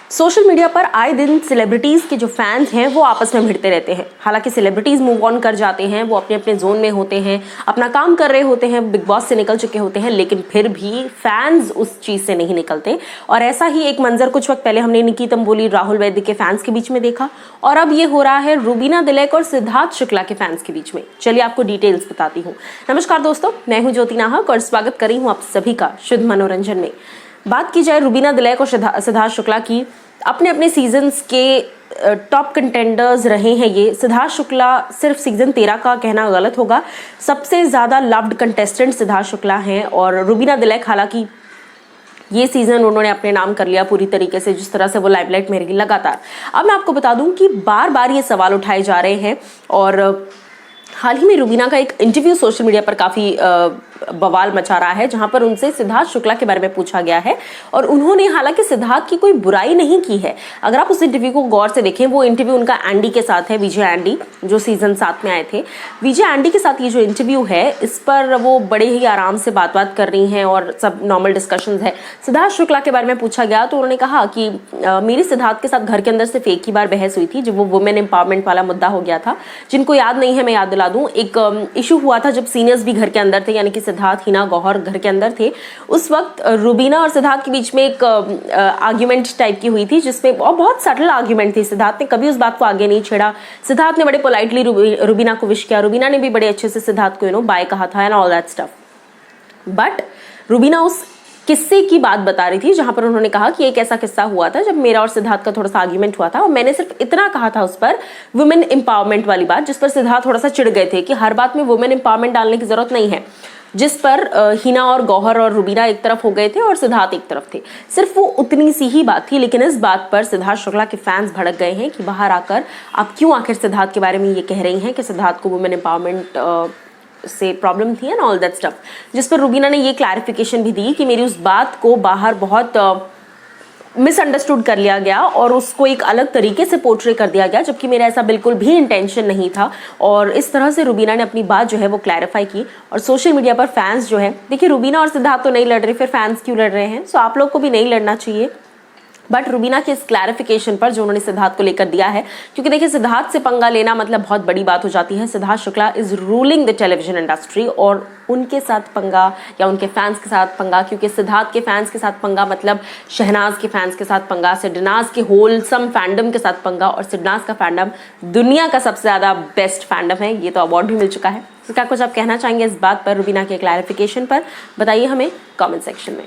Social media पर आए दिन सेलिब्रिटीज के जो फैंस हैं वो आपस में भिड़ते रहते हैं। हालांकि सेलिब्रिटीज मूव ऑन कर जाते हैं, वो अपने अपने जोन में होते हैं, अपना काम कर रहे होते हैं, बिग बॉस से निकल चुके होते हैं, लेकिन फिर भी फैंस उस चीज से नहीं निकलते। और ऐसा ही एक मंजर कुछ वक्त पहले हमने निकी तंबोली राहुल वैद्य के फैंस के बीच में देखा, और अब ये हो रहा है रुबीना दिलैक और सिद्धार्थ शुक्ला के फैंस के बीच में। चलिए आपको डिटेल्स बताती हूँ। नमस्कार दोस्तों, मैं हूँ ज्योति नाहक और स्वागत करी हूँ आप सभी का शुद्ध मनोरंजन में। बात की जाए रुबीना दिलैक और सिद्धार्थ शुक्ला की, अपने अपने सीजन्स के टॉप कंटेंडर्स रहे हैं ये। सिद्धार्थ शुक्ला सिर्फ सीजन 13 का कहना गलत होगा, सबसे ज्यादा लव्ड कंटेस्टेंट सिद्धार्थ शुक्ला हैं। और रुबीना दिलैक हालांकि ये सीजन उन्होंने अपने नाम कर लिया पूरी तरीके से, जिस तरह से वो लाइमलाइट में रही लगातार। अब मैं आपको बता दूं कि बार बार ये सवाल उठाए जा रहे हैं, और हाल ही में रुबीना का एक इंटरव्यू सोशल मीडिया पर काफी बवाल मचा रहा है, जहां पर उनसे सिद्धार्थ शुक्ला के बारे में पूछा गया है। और उन्होंने हालांकि सिद्धार्थ की कोई बुराई नहीं की है। अगर आप उस इंटरव्यू को गौर से देखें, वो इंटरव्यू उनका एंडी के साथ है, विजय एंडी, जो सीजन 7 में आए थे। विजय एंडी के साथ ये जो इंटरव्यू है, इस पर वो बड़े ही आराम से बात कर रही हैं और सब नॉर्मल डिस्कशंस है। सिद्धार्थ शुक्ला के बारे में पूछा गया तो उन्होंने कहा कि मेरी सिद्धार्थ के साथ घर के अंदर सिर्फ एक ही बार बहस हुई थी, जब वो वुमेन एम्पावरमेंट वाला मुद्दा हो गया था। जिनको याद नहीं है मैं याद दिला दूं, एक इशू हुआ था जब सीनियर्स भी घर के अंदर थे, यानी कि सिद्धार्थ, हिना, गौहर घर के अंदर थे। उस वक्त रुबीना और सिद्धार्थ के बीच में एक आर्ग्यूमेंट टाइप की हुई थी, जिसमें बहुत सटल आर्ग्यूमेंट थी। सिद्धार्थ ने कभी उस बात को आगे नहीं छेड़ा। सिद्धार्थ ने बड़े पोलाइटली रुबीना को विश किया, रुबीना ने भी बड़े अच्छे से सिद्धार्थ को बाय कहा था and all that stuff. But Rubina उस किस्से की बात बता रही थी, जहां पर उन्होंने कहा कि एक ऐसा किस्सा हुआ था जब मेरा और सिद्धार्थ का थोड़ा सा आर्ग्यूमेंट हुआ था, और मैंने सिर्फ इतना कहा था उस पर, वुमेन एम्पावरमेंट वाली बात, जिस पर सिद्धार्थ थोड़ा सा चिढ़ गए थे कि हर बात में वुमेन एम्पावरमेंट डालने की जरूरत नहीं है। जिस पर हिना और गौहर और रुबीना एक तरफ हो गए थे और सिद्धार्थ एक तरफ थे। सिर्फ वो उतनी सी ही बात थी, लेकिन इस बात पर सिद्धार्थ शुक्ला के फैंस भड़क गए हैं कि बाहर आकर आप क्यों आखिर सिद्धार्थ के बारे में ये कह रही हैं कि सिद्धार्थ को वुमेन एम्पावरमेंट से प्रॉब्लम थी एंड ऑल दैट स्टफ। जिस पर रुबीना ने ये क्लैरिफिकेशन भी दी कि मेरी उस बात को बाहर बहुत मिसअंडरस्टूड कर लिया गया और उसको एक अलग तरीके से पोर्ट्रे कर दिया गया, जबकि मेरा ऐसा बिल्कुल भी इंटेंशन नहीं था। और इस तरह से रुबीना ने अपनी बात जो है वो क्लैरिफाई की। और सोशल मीडिया पर फैंस जो है, देखिए रुबीना और सिद्धार्थ तो नहीं लड़ रहे, फिर फैंस क्यों लड़ रहे हैं? सो आप लोग को भी नहीं लड़ना चाहिए। बट रुबीना के इस क्लैरिफिकेशन पर जो उन्होंने सिद्धार्थ को लेकर दिया है, क्योंकि देखिए सिद्धार्थ से पंगा लेना मतलब बहुत बड़ी बात हो जाती है। Siddharth Shukla is ruling the television industry, और उनके साथ पंगा या उनके फैंस के साथ पंगा, क्योंकि सिद्धार्थ के फैंस के साथ पंगा मतलब शहनाज के फैंस के साथ पंगा, सिडनाज के होलसम फैंडम के साथ पंगा। और सिडनाज का फैंडम दुनिया का सबसे ज्यादा बेस्ट फैंडम है, ये तो अवार्ड भी मिल चुका है। तो क्या कुछ आप कहना चाहेंगे इस बात पर, रुबीना के क्लैरिफिकेशन पर? बताइए हमें कमेंट सेक्शन में।